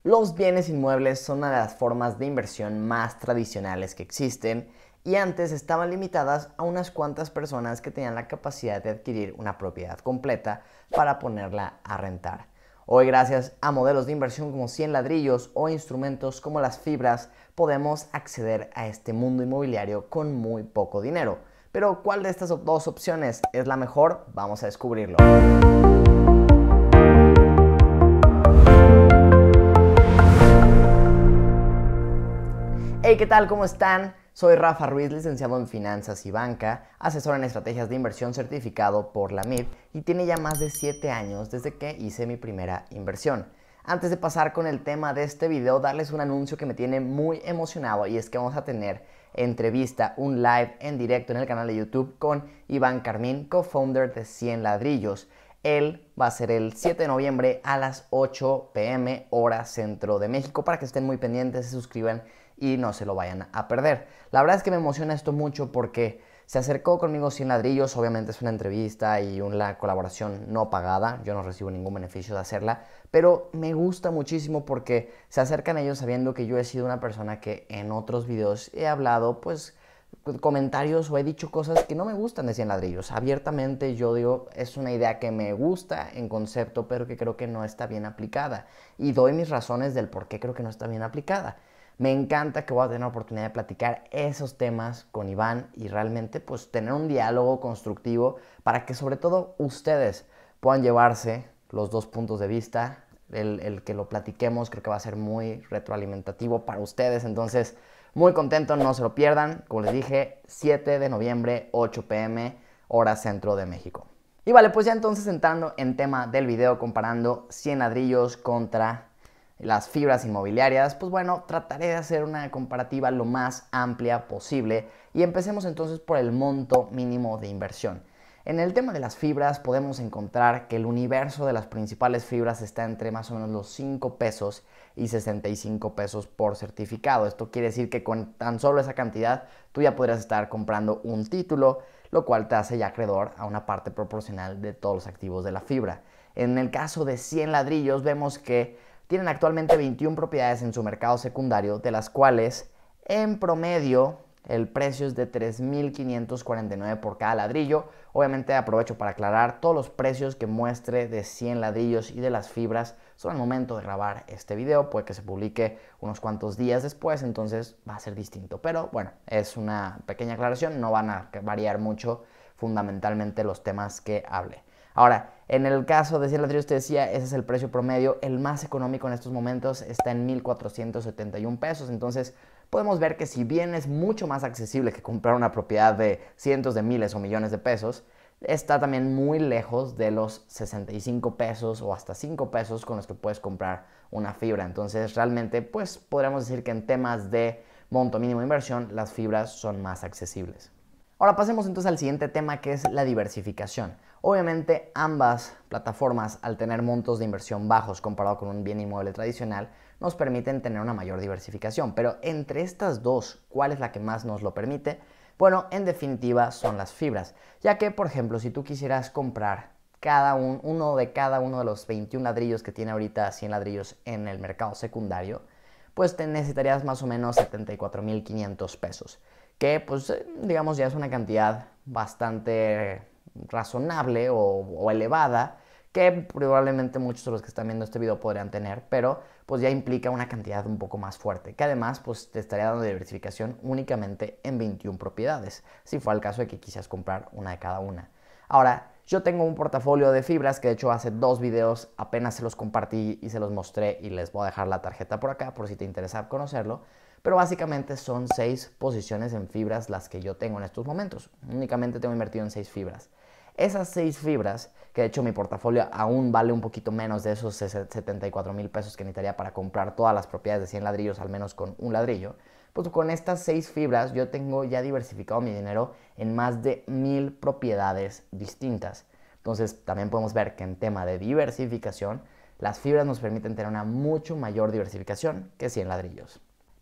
Los bienes inmuebles son una de las formas de inversión más tradicionales que existen y antes estaban limitadas a unas cuantas personas que tenían la capacidad de adquirir una propiedad completa para ponerla a rentar. Hoy, gracias a modelos de inversión como 100 ladrillos o instrumentos como las fibras, podemos acceder a este mundo inmobiliario con muy poco dinero. Pero ¿cuál de estas dos opciones es la mejor? Vamos a descubrirlo. Hey, ¿qué tal? ¿Cómo están? Soy Rafa Ruiz, licenciado en Finanzas y Banca, asesor en estrategias de inversión certificado por la MIB y tiene ya más de 7 años desde que hice mi primera inversión. Antes de pasar con el tema de este video, darles un anuncio que me tiene muy emocionado y es que vamos a tener entrevista, un live en directo en el canal de YouTube con Iván Carmín, co-founder de 100 ladrillos. Él va a ser el 7 de noviembre a las 8 p.m. hora centro de México para que estén muy pendientes, se suscriban y no se lo vayan a perder. La verdad es que me emociona esto mucho porque se acercó conmigo 100 ladrillos, obviamente es una entrevista y una colaboración no pagada, yo no recibo ningún beneficio de hacerla, pero me gusta muchísimo porque se acercan ellos sabiendo que yo he sido una persona que en otros videos he hablado pues comentarios o he dicho cosas que no me gustan de 100 ladrillos. Abiertamente yo digo, es una idea que me gusta en concepto, pero que creo que no está bien aplicada. Y doy mis razones del por qué creo que no está bien aplicada. Me encanta que voy a tener la oportunidad de platicar esos temas con Iván y realmente pues tener un diálogo constructivo para que sobre todo ustedes puedan llevarse los dos puntos de vista. El que lo platiquemos creo que va a ser muy retroalimentativo para ustedes, entonces muy contento, no se lo pierdan. Como les dije, 7 de noviembre, 8 p.m. hora centro de México. Y vale, pues ya entonces entrando en tema del video, comparando 100 ladrillos contra las fibras inmobiliarias, pues bueno, trataré de hacer una comparativa lo más amplia posible y empecemos entonces por el monto mínimo de inversión. En el tema de las fibras podemos encontrar que el universo de las principales fibras está entre más o menos los 5 pesos y 65 pesos por certificado. Esto quiere decir que con tan solo esa cantidad tú ya podrías estar comprando un título, lo cual te hace ya acreedor a una parte proporcional de todos los activos de la fibra. En el caso de 100 ladrillos vemos que tienen actualmente 21 propiedades en su mercado secundario, de las cuales en promedio el precio es de $3,549 por cada ladrillo. Obviamente aprovecho para aclarar, todos los precios que muestre de 100 ladrillos y de las fibras son al momento de grabar este video, puede que se publique unos cuantos días después, entonces va a ser distinto. Pero bueno, es una pequeña aclaración, no van a variar mucho fundamentalmente los temas que hable. Ahora, en el caso de 100 ladrillos te decía, ese es el precio promedio, el más económico en estos momentos está en 1,471 pesos, entonces podemos ver que si bien es mucho más accesible que comprar una propiedad de cientos de miles o millones de pesos, está también muy lejos de los 65 pesos o hasta 5 pesos con los que puedes comprar una fibra. Entonces realmente pues podríamos decir que en temas de monto mínimo de inversión las fibras son más accesibles. Ahora pasemos entonces al siguiente tema, que es la diversificación. Obviamente ambas plataformas, al tener montos de inversión bajos comparado con un bien inmueble tradicional, nos permiten tener una mayor diversificación. Pero entre estas dos, ¿cuál es la que más nos lo permite? Bueno, en definitiva son las fibras, ya que por ejemplo si tú quisieras comprar uno de cada uno de los 21 ladrillos que tiene ahorita 100 ladrillos en el mercado secundario, pues te necesitarías más o menos 74,500 pesos, que pues digamos ya es una cantidad bastante razonable o elevada, que probablemente muchos de los que están viendo este video podrían tener, pero pues ya implica una cantidad un poco más fuerte, que además pues te estaría dando diversificación únicamente en 21 propiedades, si fuera el caso de que quisieras comprar una de cada una. Ahora, yo tengo un portafolio de fibras que de hecho hace 2 videos apenas se los compartí y se los mostré y les voy a dejar la tarjeta por acá por si te interesa conocerlo. Pero básicamente son 6 posiciones en fibras las que yo tengo en estos momentos. Únicamente tengo invertido en 6 fibras. Esas 6 fibras, que de hecho mi portafolio aún vale un poquito menos de esos 74,000 pesos que necesitaría para comprar todas las propiedades de 100 ladrillos, al menos con un ladrillo, pues con estas 6 fibras yo tengo ya diversificado mi dinero en más de 1,000 propiedades distintas. Entonces también podemos ver que en tema de diversificación, las fibras nos permiten tener una mucho mayor diversificación que 100 ladrillos.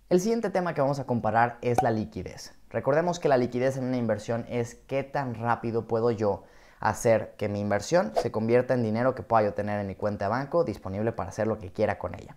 El siguiente tema que vamos a comparar es la liquidez. Recordemos que la liquidez en una inversión es qué tan rápido puedo yo hacer que mi inversión se convierta en dinero que pueda yo tener en mi cuenta de banco disponible para hacer lo que quiera con ella.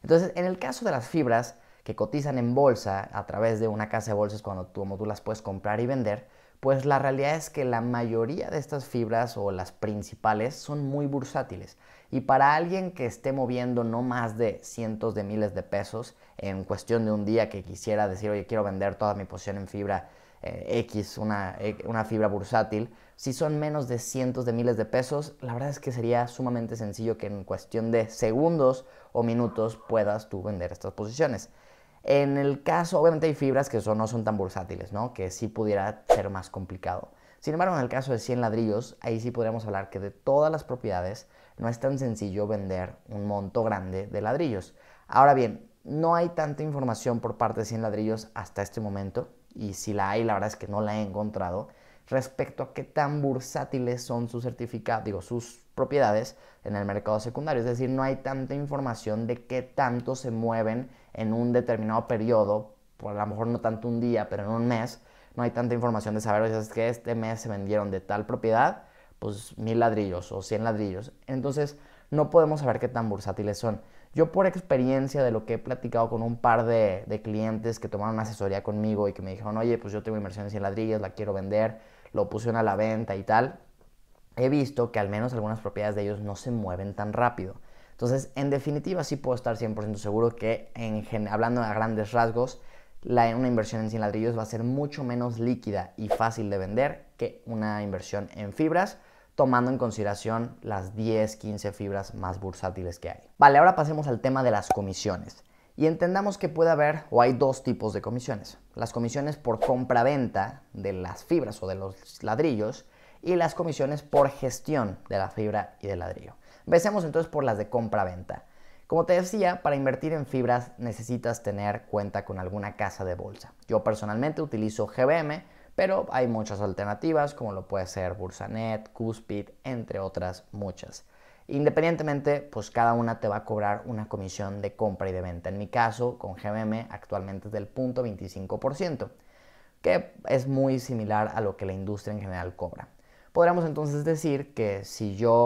Entonces, en el caso de las fibras que cotizan en bolsa a través de una casa de bolsas como tú las puedes comprar y vender, pues la realidad es que la mayoría de estas fibras o las principales son muy bursátiles. Y para alguien que esté moviendo no más de cientos de miles de pesos en cuestión de un día que quisiera decir, oye, quiero vender toda mi posición en fibra X, una fibra bursátil, si son menos de cientos de miles de pesos, la verdad es que sería sumamente sencillo que en cuestión de segundos o minutos puedas tú vender estas posiciones. En el caso, obviamente hay fibras que no son tan bursátiles, ¿no? Que sí pudiera ser más complicado. Sin embargo, en el caso de 100 ladrillos, ahí sí podríamos hablar que de todas las propiedades no es tan sencillo vender un monto grande de ladrillos. Ahora bien, no hay tanta información por parte de 100 ladrillos hasta este momento, y si la hay, la verdad es que no la he encontrado, respecto a qué tan bursátiles son sus certificados, sus propiedades en el mercado secundario. Es decir, no hay tanta información de qué tanto se mueven en un determinado periodo, por a lo mejor no tanto un día, pero en un mes, no hay tanta información de saber, oye, es que este mes se vendieron de tal propiedad, pues 1000 ladrillos o 100 ladrillos. Entonces, no podemos saber qué tan bursátiles son. Yo por experiencia de lo que he platicado con un par de clientes que tomaron una asesoría conmigo y que me dijeron, oye, pues yo tengo inversión en 100 ladrillos, la quiero vender, lo puse a la venta y tal, he visto que al menos algunas propiedades de ellos no se mueven tan rápido. Entonces, en definitiva, sí puedo estar 100% seguro que, hablando a grandes rasgos, una inversión en 100 ladrillos va a ser mucho menos líquida y fácil de vender que una inversión en fibras, tomando en consideración las 10, 15 fibras más bursátiles que hay. Vale, ahora pasemos al tema de las comisiones. Y entendamos que puede haber o hay dos tipos de comisiones. Las comisiones por compra-venta de las fibras o de los ladrillos y las comisiones por gestión de la fibra y del ladrillo. Empecemos entonces por las de compra-venta. Como te decía, para invertir en fibras necesitas tener cuenta con alguna casa de bolsa. Yo personalmente utilizo GBM, pero hay muchas alternativas como lo puede ser Bursanet, Cuspid, entre otras muchas. Independientemente, pues cada una te va a cobrar una comisión de compra y de venta. En mi caso, con GBM actualmente es del 0.25%, que es muy similar a lo que la industria en general cobra. Podríamos entonces decir que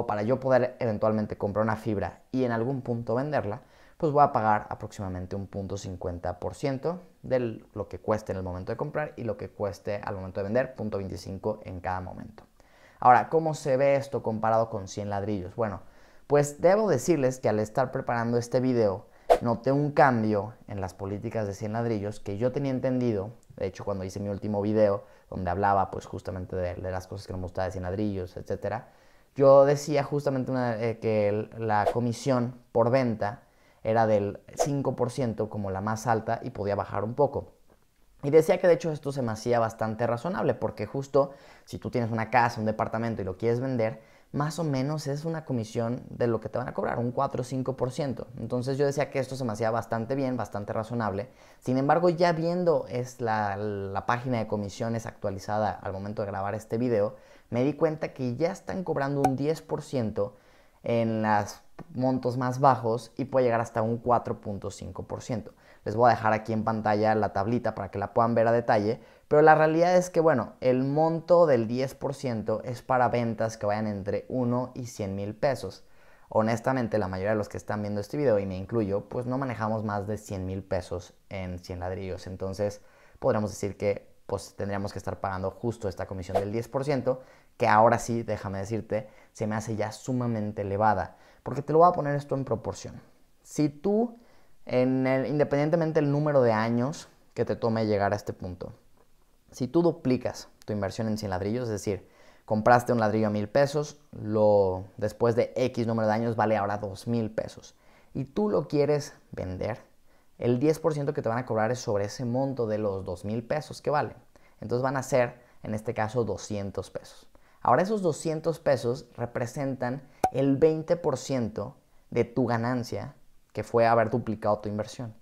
para yo poder eventualmente comprar una fibra y en algún punto venderla, pues voy a pagar aproximadamente un 0.50% de lo que cueste en el momento de comprar y lo que cueste al momento de vender, 0.25 en cada momento. Ahora, ¿cómo se ve esto comparado con 100 ladrillos? Bueno, pues debo decirles que al estar preparando este video, noté un cambio en las políticas de 100 ladrillos que yo tenía entendido. De hecho, cuando hice mi último video, donde hablaba pues justamente de las cosas que no me gustaba de 100 ladrillos, etc., yo decía justamente que la comisión por venta era del 5% como la más alta y podía bajar un poco. Y decía que de hecho esto se me hacía bastante razonable porque justo si tú tienes una casa, un departamento y lo quieres vender, más o menos es una comisión de lo que te van a cobrar, un 4 o 5%. Entonces yo decía que esto se me hacía bastante bien, bastante razonable. Sin embargo, ya viendo la página de comisiones actualizada al momento de grabar este video, me di cuenta que ya están cobrando un 10% en los montos más bajos y puede llegar hasta un 4.5%. Les voy a dejar aquí en pantalla la tablita para que la puedan ver a detalle, pero la realidad es que, bueno, el monto del 10% es para ventas que vayan entre 1 y 100 mil pesos. Honestamente, la mayoría de los que están viendo este video, y me incluyo, pues no manejamos más de 100 mil pesos en 100 ladrillos. Entonces, podríamos decir que pues tendríamos que estar pagando justo esta comisión del 10%, que ahora sí, déjame decirte, se me hace ya sumamente elevada. Porque te lo voy a poner esto en proporción. Si tú, independientemente del número de años que te tome llegar a este punto, si tú duplicas tu inversión en 100 ladrillos, es decir, compraste un ladrillo a 1000 pesos, después de X número de años vale ahora 2000 pesos, y tú lo quieres vender, el 10% que te van a cobrar es sobre ese monto de los 2000 pesos que vale. Entonces van a ser, en este caso, 200 pesos. Ahora esos 200 pesos representan el 20% de tu ganancia que fue haber duplicado tu inversión.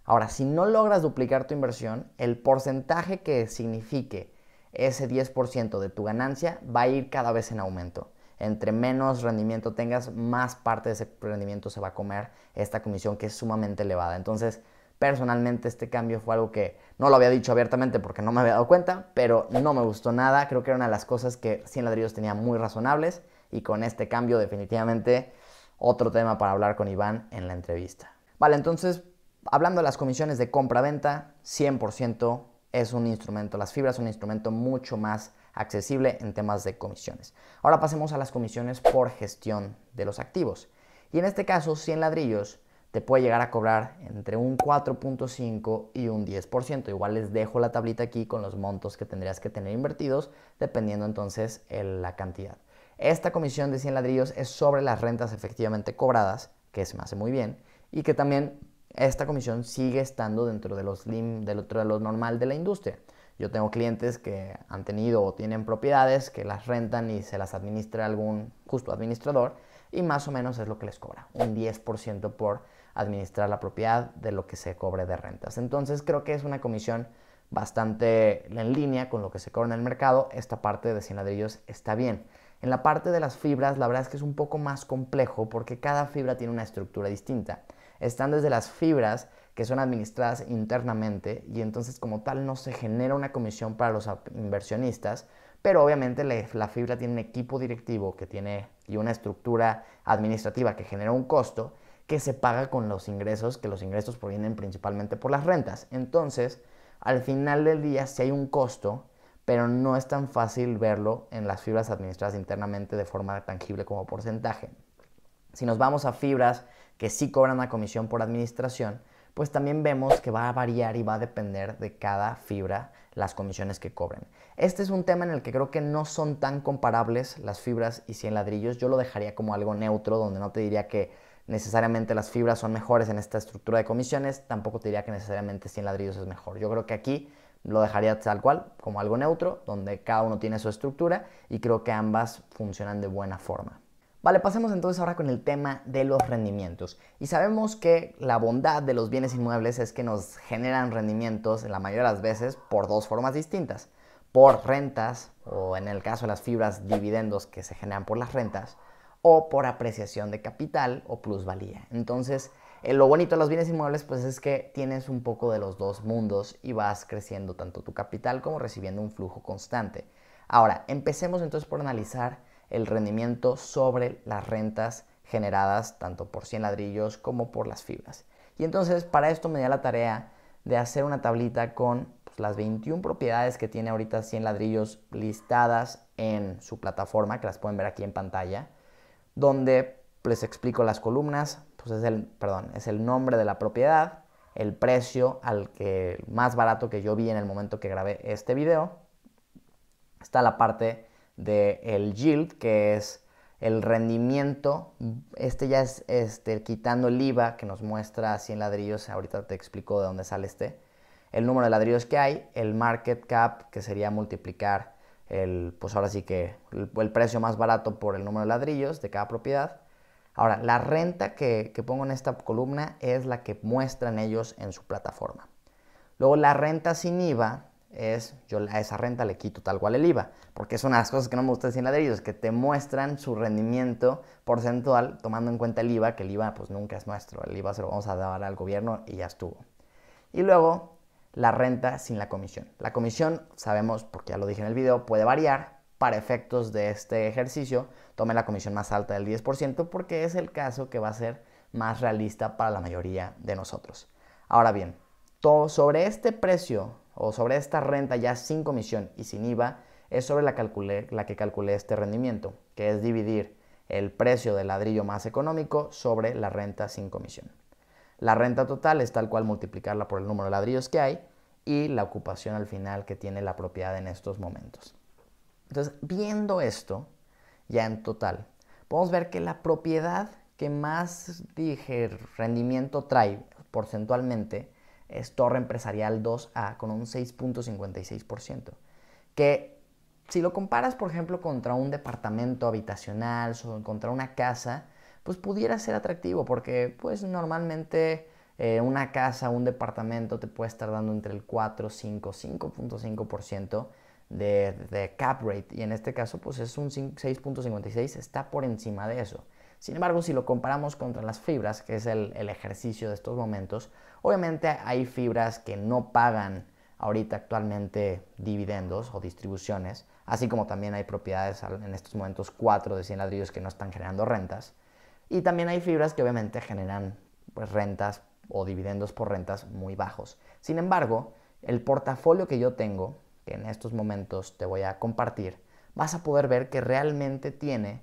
Ahora, si no logras duplicar tu inversión, el porcentaje que signifique ese 10% de tu ganancia va a ir cada vez en aumento. Entre menos rendimiento tengas, más parte de ese rendimiento se va a comer esta comisión que es sumamente elevada. Entonces, personalmente este cambio fue algo que no lo había dicho abiertamente porque no me había dado cuenta, pero no me gustó nada. Creo que era una de las cosas que 100 ladrillos tenía muy razonables y con este cambio definitivamente otro tema para hablar con Iván en la entrevista. Vale, entonces, hablando de las comisiones de compra-venta, 100% es un instrumento, las fibras son un instrumento mucho más accesible en temas de comisiones. Ahora pasemos a las comisiones por gestión de los activos. Y en este caso, 100 ladrillos te puede llegar a cobrar entre un 4.5 y un 10%. Igual les dejo la tablita aquí con los montos que tendrías que tener invertidos, dependiendo entonces la cantidad. Esta comisión de 100 ladrillos es sobre las rentas efectivamente cobradas, que se me hace muy bien, y que también esta comisión sigue estando dentro de lo normal de la industria. Yo tengo clientes que han tenido o tienen propiedades que las rentan y se las administra algún justo administrador, y más o menos es lo que les cobra, un 10% por administrar la propiedad de lo que se cobre de rentas. Entonces creo que es una comisión bastante en línea con lo que se cobra en el mercado. Esta parte de 100 ladrillos está bien. En la parte de las fibras, la verdad es que es un poco más complejo porque cada fibra tiene una estructura distinta. Están desde las fibras que son administradas internamente y entonces como tal no se genera una comisión para los inversionistas, pero obviamente la fibra tiene un equipo directivo y una estructura administrativa que genera un costo que se paga con los ingresos, que los ingresos provienen principalmente por las rentas. Entonces, al final del día sí hay un costo, pero no es tan fácil verlo en las fibras administradas internamente de forma tangible como porcentaje. Si nos vamos a fibras que sí cobran una comisión por administración, pues también vemos que va a variar y va a depender de cada fibra las comisiones que cobren. Este es un tema en el que creo que no son tan comparables las fibras y 100 ladrillos. Yo lo dejaría como algo neutro, donde no te diría que necesariamente las fibras son mejores en esta estructura de comisiones, tampoco te diría que necesariamente 100 ladrillos es mejor. Yo creo que aquí lo dejaría tal cual, como algo neutro, donde cada uno tiene su estructura y creo que ambas funcionan de buena forma. Vale, pasemos entonces ahora con el tema de los rendimientos. Y sabemos que la bondad de los bienes inmuebles es que nos generan rendimientos la mayoría de las veces por dos formas distintas. Por rentas, o en el caso de las fibras, dividendos que se generan por las rentas, o por apreciación de capital o plusvalía. Entonces, lo bonito de los bienes inmuebles pues es que tienes un poco de los dos mundos y vas creciendo tanto tu capital como recibiendo un flujo constante. Ahora, empecemos entonces por analizar el rendimiento sobre las rentas generadas tanto por 100 ladrillos como por las fibras. Y entonces para esto me di a la tarea de hacer una tablita con las 21 propiedades que tiene ahorita 100 ladrillos listadas en su plataforma, que las pueden ver aquí en pantalla, donde les explico las columnas, pues es el nombre de la propiedad, el precio más barato que yo vi en el momento que grabé este video. Está la parte del yield, que es el rendimiento. Este ya es quitando el IVA que nos muestra 100 ladrillos. Ahorita te explico de dónde sale el número de ladrillos que hay, el market cap, que sería multiplicar pues ahora sí que el precio más barato por el número de ladrillos de cada propiedad. Ahora, la renta que pongo en esta columna es la que muestran ellos en su plataforma. Luego la renta sin IVA yo a esa renta le quito tal cual el IVA, porque es una de las cosas que no me gusta de 100 ladrillos, que te muestran su rendimiento porcentual tomando en cuenta el IVA, que el IVA pues nunca es nuestro, el IVA se lo vamos a dar al gobierno y ya estuvo. Y luego la renta sin la comisión. La comisión, sabemos, porque ya lo dije en el video, puede variar. Para efectos de este ejercicio, tome la comisión más alta del 10% porque es el caso que va a ser más realista para la mayoría de nosotros. Ahora bien, sobre este precio o sobre esta renta ya sin comisión y sin IVA es sobre la que calculé este rendimiento, que es dividir el precio del ladrillo más económico sobre la renta sin comisión. La renta total es tal cual multiplicarla por el número de ladrillos que hay y la ocupación al final que tiene la propiedad en estos momentos. Entonces, viendo esto ya en total, podemos ver que la propiedad que más rendimiento trae porcentualmente es Torre Empresarial 2A con un 6.56%, que si lo comparas, por ejemplo, contra un departamento habitacional o contra una casa, pues pudiera ser atractivo porque pues normalmente una casa, un departamento te puede estar dando entre el 4, 5, 5.5% de cap rate y en este caso pues es un 6.56, está por encima de eso. Sin embargo, si lo comparamos contra las fibras, que es el ejercicio de estos momentos, obviamente hay fibras que no pagan ahorita actualmente dividendos o distribuciones, así como también hay propiedades en estos momentos 4 de 100 ladrillos que no están generando rentas. Y también hay fibras que obviamente generan pues, rentas o dividendos por rentas muy bajos. Sin embargo, el portafolio que yo tengo, que en estos momentos te voy a compartir, vas a poder ver que realmente tiene,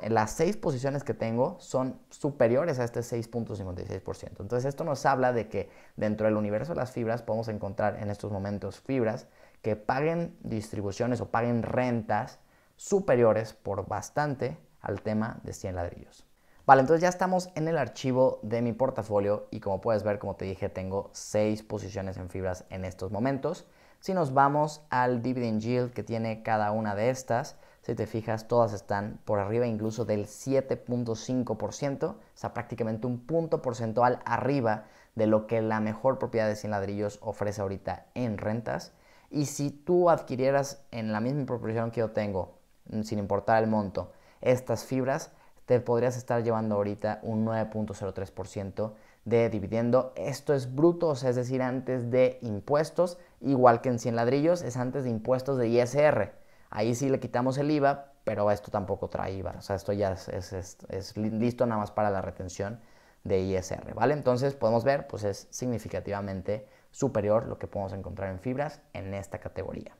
las 6 posiciones que tengo son superiores a este 6.56%. Entonces esto nos habla de que dentro del universo de las fibras podemos encontrar en estos momentos fibras que paguen distribuciones o paguen rentas superiores por bastante al tema de 100 ladrillos. Vale, entonces ya estamos en el archivo de mi portafolio y como puedes ver, como te dije, tengo 6 posiciones en fibras en estos momentos. Si nos vamos al dividend yield que tiene cada una de estas, si te fijas, todas están por arriba incluso del 7.5%, o sea, prácticamente un punto porcentual arriba de lo que la mejor propiedad de 100 ladrillos ofrece ahorita en rentas. Y si tú adquirieras en la misma proporción que yo tengo, sin importar el monto, estas fibras, te podrías estar llevando ahorita un 9.03% de dividendo. Esto es bruto, o sea, es decir, antes de impuestos, igual que en 100 ladrillos, es antes de impuestos de ISR. Ahí sí le quitamos el IVA, pero esto tampoco trae IVA, o sea, esto ya es listo nada más para la retención de ISR, ¿vale? Entonces podemos ver, pues es significativamente superior lo que podemos encontrar en fibras en esta categoría.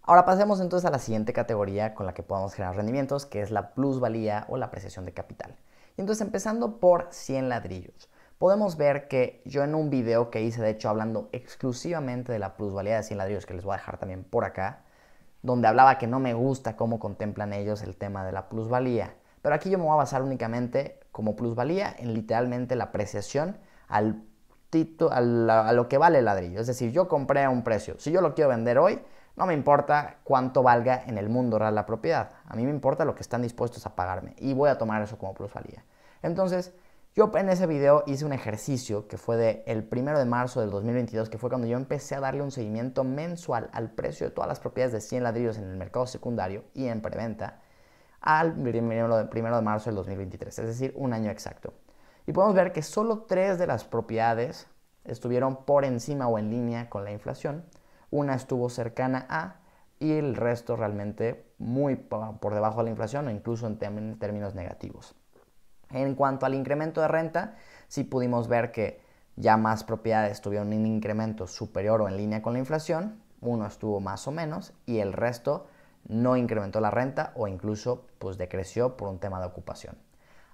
Ahora pasemos entonces a la siguiente categoría con la que podemos generar rendimientos, que es la plusvalía o la apreciación de capital. Y entonces empezando por 100 ladrillos, podemos ver que yo en un video que hice, de hecho hablando exclusivamente de la plusvalía de 100 ladrillos, que les voy a dejar también por acá, donde hablaba que no me gusta cómo contemplan ellos el tema de la plusvalía. Pero aquí yo me voy a basar únicamente como plusvalía en literalmente la apreciación a lo que vale el ladrillo. Es decir, yo compré a un precio. Si yo lo quiero vender hoy, no me importa cuánto valga en el mundo real la propiedad. A mí me importa lo que están dispuestos a pagarme y voy a tomar eso como plusvalía. Entonces, yo en ese video hice un ejercicio que fue el 1 de marzo del 2022, que fue cuando yo empecé a darle un seguimiento mensual al precio de todas las propiedades de 100 ladrillos en el mercado secundario y en preventa al 1 de marzo del 2023, es decir, un año exacto. Y podemos ver que solo 3 de las propiedades estuvieron por encima o en línea con la inflación, una estuvo cercana a y el resto realmente muy por debajo de la inflación o incluso en términos negativos. En cuanto al incremento de renta, sí pudimos ver que ya más propiedades tuvieron un incremento superior o en línea con la inflación, uno estuvo más o menos y el resto no incrementó la renta o incluso pues decreció por un tema de ocupación.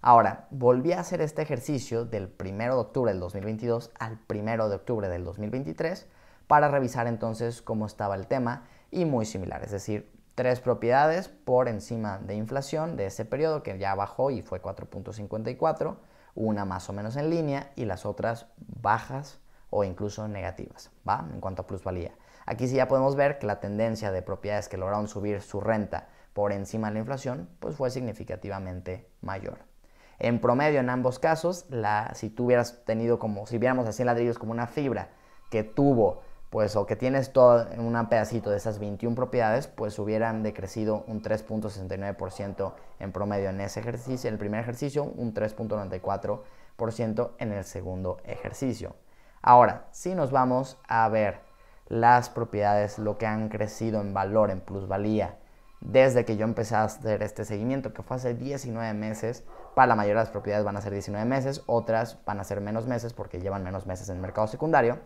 Ahora, volví a hacer este ejercicio del 1 de octubre del 2022 al 1 de octubre del 2023 para revisar entonces cómo estaba el tema y muy similar, es decir, 3 propiedades por encima de inflación de ese periodo que ya bajó y fue 4.54, una más o menos en línea y las otras bajas o incluso negativas, ¿va? En cuanto a plusvalía. Aquí sí ya podemos ver que la tendencia de propiedades que lograron subir su renta por encima de la inflación pues fue significativamente mayor. En promedio en ambos casos, si tú hubieras tenido si viéramos a 100 ladrillos como una fibra que tuvo pues o que tienes todo en un pedacito de esas 21 propiedades, pues hubieran decrecido un 3.69% en promedio en ese ejercicio, en el primer ejercicio, un 3.94% en el segundo ejercicio. Ahora, si nos vamos a ver las propiedades, lo que han crecido en valor, en plusvalía, desde que yo empecé a hacer este seguimiento, que fue hace 19 meses, para la mayoría de las propiedades van a ser 19 meses, otras van a ser menos meses porque llevan menos meses en el mercado secundario,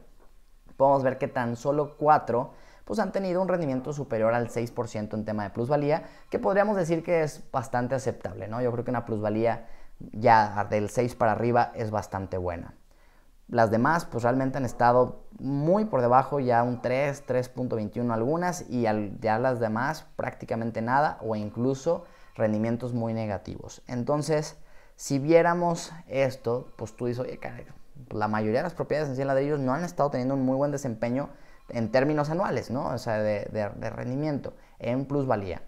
podemos ver que tan solo 4 pues han tenido un rendimiento superior al 6% en tema de plusvalía, que podríamos decir que es bastante aceptable, ¿no? Yo creo que una plusvalía ya del 6 para arriba es bastante buena. Las demás pues realmente han estado muy por debajo, ya un 3, 3.21 algunas y ya las demás prácticamente nada o incluso rendimientos muy negativos. Entonces, si viéramos esto, pues tú dices, oye, caray, la mayoría de las propiedades en 100 ladrillos no han estado teniendo un muy buen desempeño en términos anuales, ¿no? O sea, de rendimiento en plusvalía.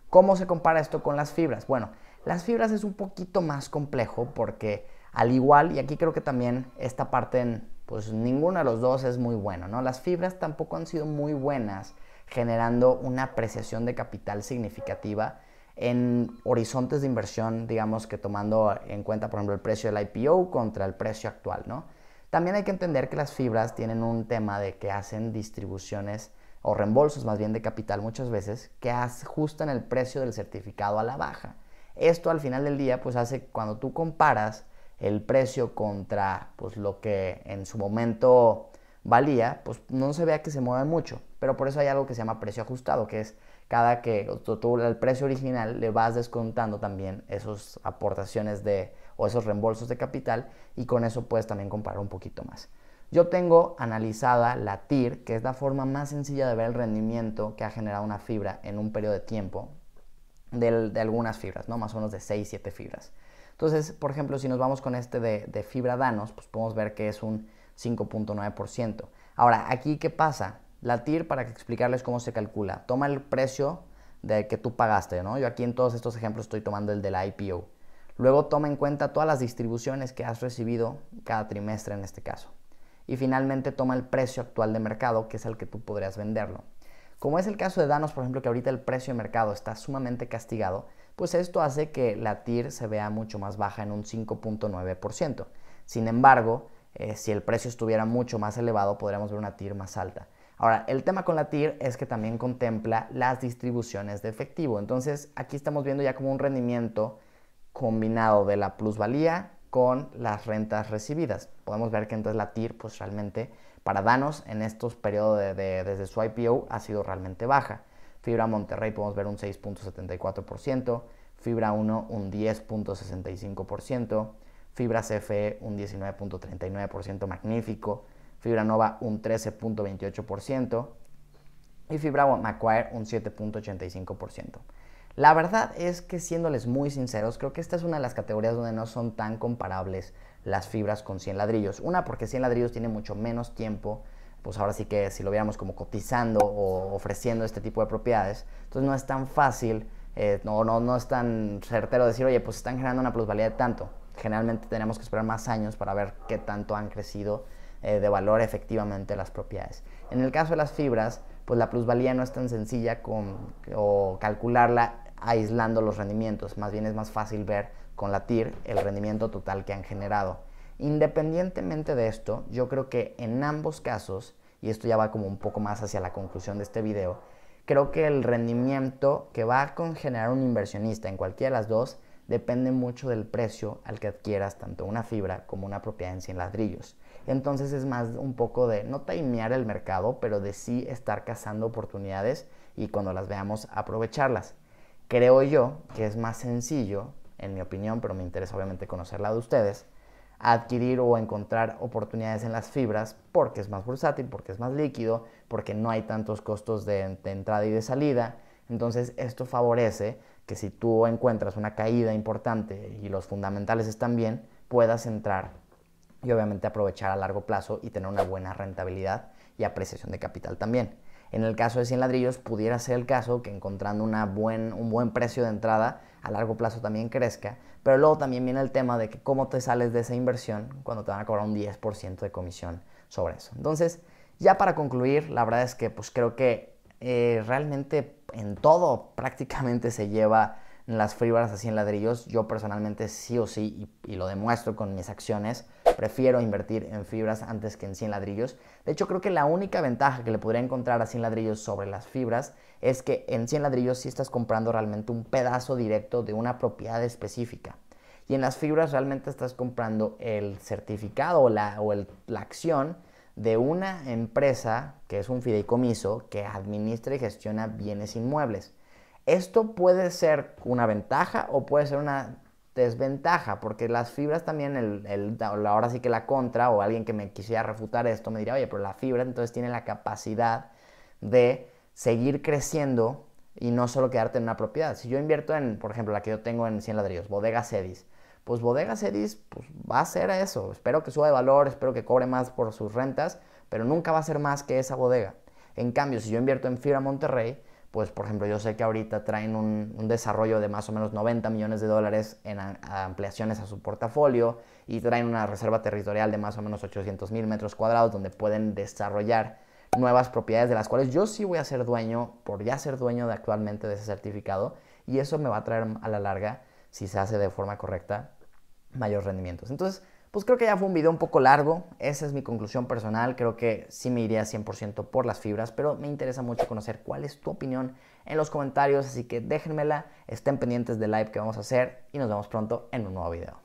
¿Cómo se compara esto con las fibras? Bueno, las fibras es un poquito más complejo porque al igual, y aquí creo que también esta parte, pues ninguno de los dos es muy bueno, ¿no? Las fibras tampoco han sido muy buenas generando una apreciación de capital significativa en horizontes de inversión, digamos que tomando en cuenta, por ejemplo, el precio del IPO contra el precio actual, ¿no? También hay que entender que las fibras tienen un tema de que hacen distribuciones o reembolsos más bien de capital muchas veces que ajustan el precio del certificado a la baja. Esto al final del día pues hace cuando tú comparas el precio contra pues lo que en su momento valía, pues no se vea que se mueve mucho. Pero por eso hay algo que se llama precio ajustado, que es cada que tú el precio original le vas descontando también esas aportaciones o esos reembolsos de capital, y con eso puedes también comparar un poquito más. Yo tengo analizada la TIR, que es la forma más sencilla de ver el rendimiento que ha generado una fibra en un periodo de tiempo de algunas fibras, ¿no? Más o menos de 6, 7 fibras. Entonces, por ejemplo, si nos vamos con este de fibra Danos, pues podemos ver que es un 5.9%. Ahora, aquí, ¿qué pasa? La TIR, para explicarles cómo se calcula, toma el precio de que tú pagaste, ¿no? Yo aquí en todos estos ejemplos estoy tomando el de la IPO. Luego toma en cuenta todas las distribuciones que has recibido cada trimestre en este caso. Y finalmente toma el precio actual de mercado, que es el que tú podrías venderlo. Como es el caso de Danos, por ejemplo, que ahorita el precio de mercado está sumamente castigado, pues esto hace que la TIR se vea mucho más baja en un 5.9%. Sin embargo, si el precio estuviera mucho más elevado, podríamos ver una TIR más alta. Ahora, el tema con la TIR es que también contempla las distribuciones de efectivo. Entonces, aquí estamos viendo ya como un rendimiento combinado de la plusvalía con las rentas recibidas. Podemos ver que entonces la TIR, pues realmente para Danos en estos periodos desde su IPO ha sido realmente baja. Fibra Monterrey podemos ver un 6.74%, Fibra 1 un 10.65%, Fibra CFE un 19.39%, magnífico, Fibra Nova un 13.28% y Fibra Macquarie un 7.85%. La verdad es que, siéndoles muy sinceros, creo que esta es una de las categorías donde no son tan comparables las fibras con 100 ladrillos. Una, porque 100 ladrillos tiene mucho menos tiempo, pues ahora sí que si lo viéramos como cotizando o ofreciendo este tipo de propiedades, entonces no es tan fácil, no es tan certero decir, oye, pues están generando una plusvalía de tanto. Generalmente tenemos que esperar más años para ver qué tanto han crecido de valor efectivamente las propiedades. En el caso de las fibras, pues la plusvalía no es tan sencilla o calcularla aislando los rendimientos, más bien es más fácil ver con la TIR el rendimiento total que han generado. Independientemente de esto, yo creo que en ambos casos, y esto ya va como un poco más hacia la conclusión de este video, creo que el rendimiento que va a generar un inversionista en cualquiera de las dos depende mucho del precio al que adquieras tanto una fibra como una propiedad en 100 ladrillos. Entonces es más un poco de no timear el mercado, pero de sí estar cazando oportunidades y cuando las veamos aprovecharlas. Creo yo que es más sencillo, en mi opinión, pero me interesa obviamente conocer la de ustedes, adquirir o encontrar oportunidades en las fibras porque es más bursátil, porque es más líquido, porque no hay tantos costos de entrada y de salida. Entonces esto favorece que si tú encuentras una caída importante y los fundamentales están bien, puedas entrar y obviamente aprovechar a largo plazo y tener una buena rentabilidad y apreciación de capital también. En el caso de 100 ladrillos pudiera ser el caso que encontrando un buen precio de entrada a largo plazo también crezca, pero luego también viene el tema de que cómo te sales de esa inversión cuando te van a cobrar un 10% de comisión sobre eso. Entonces, ya para concluir, la verdad es que pues creo que realmente en todo prácticamente se lleva las fibras a 100 ladrillos. Yo personalmente sí o sí, y lo demuestro con mis acciones, prefiero invertir en fibras antes que en 100 ladrillos. De hecho, creo que la única ventaja que le podría encontrar a 100 ladrillos sobre las fibras es que en 100 ladrillos sí estás comprando realmente un pedazo directo de una propiedad específica. Y en las fibras realmente estás comprando el certificado o la acción de una empresa que es un fideicomiso que administra y gestiona bienes inmuebles. Esto puede ser una ventaja o puede ser una desventaja, porque las fibras también, ahora sí que la contra, o alguien que me quisiera refutar esto me diría, oye, pero la fibra entonces tiene la capacidad de seguir creciendo y no solo quedarte en una propiedad. Si yo invierto en, por ejemplo, la que yo tengo en 100 ladrillos, Bodegas Edis, pues Bodegas Edis pues, va a ser eso. Espero que suba de valor, espero que cobre más por sus rentas, pero nunca va a ser más que esa bodega. En cambio, si yo invierto en Fibra Monterrey, pues por ejemplo yo sé que ahorita traen un desarrollo de más o menos 90 millones de dólares en ampliaciones a su portafolio y traen una reserva territorial de más o menos 800,000 metros cuadrados donde pueden desarrollar nuevas propiedades de las cuales yo sí voy a ser dueño por ya ser dueño actualmente de ese certificado, y eso me va a traer a la larga, si se hace de forma correcta, mayores rendimientos. Entonces, pues creo que ya fue un video un poco largo, esa es mi conclusión personal, creo que sí me iría 100% por las fibras, pero me interesa mucho conocer cuál es tu opinión en los comentarios, así que déjenmela, estén pendientes del live que vamos a hacer y nos vemos pronto en un nuevo video.